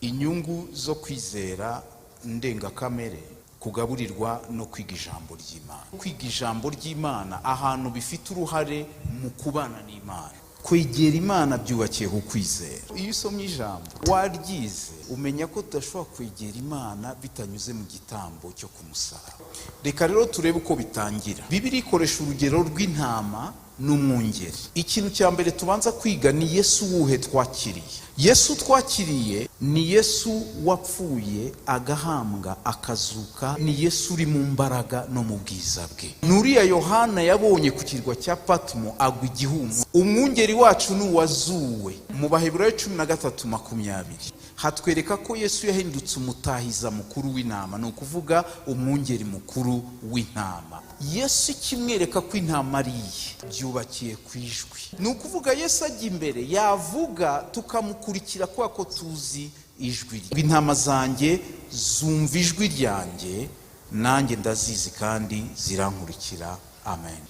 inyungu zo kwizera ndengakamere, kugaburirwa no kwiga ijambo ry'Imana. Kwiga ijambo ry'Imana ahantu bifite uruhare mu kubana n'Imana. Kwegera Imana byubakiye ku kwizera. Iyo usomye ijambo waryize umenya ko tudashobora kwegera Imana bitanyuze mu gitambo cyo kumusaraba. Reka rero turebe uko bitangira. Bibiliya ikoresha urugero rw'intama n'umwungeri. Ikintu cya mbere tubanza kwiga ni Yesu wuhe twakiriye. Yesu twakiriye ni Yesu wapfuye agahambwa akazuka, ni Yesu uri mu mbaraga no mu bwiza bwe. Nuriya Yohana yabonye ku kirwa cya Patmo agwa igihumure. Umwungeri wacu ni uwazuwe. Mu Baheburayo 13:20 hatwereka ko Yesu yahindutse umutahiza mukuru w'intama, ni ukuvuga umwungeri mukuru w'intama. Yesu kimwereka ko intama ari iye, byubakiye ku ijwi. Ni ukuvuga Yesu ajya imbere yavuga tukamukurikira kubera ko tuzi ijwi rye. Intama zanjye zumva ijwi ryanjye, nanjye ndazizi kandi zirankurikira. Amen.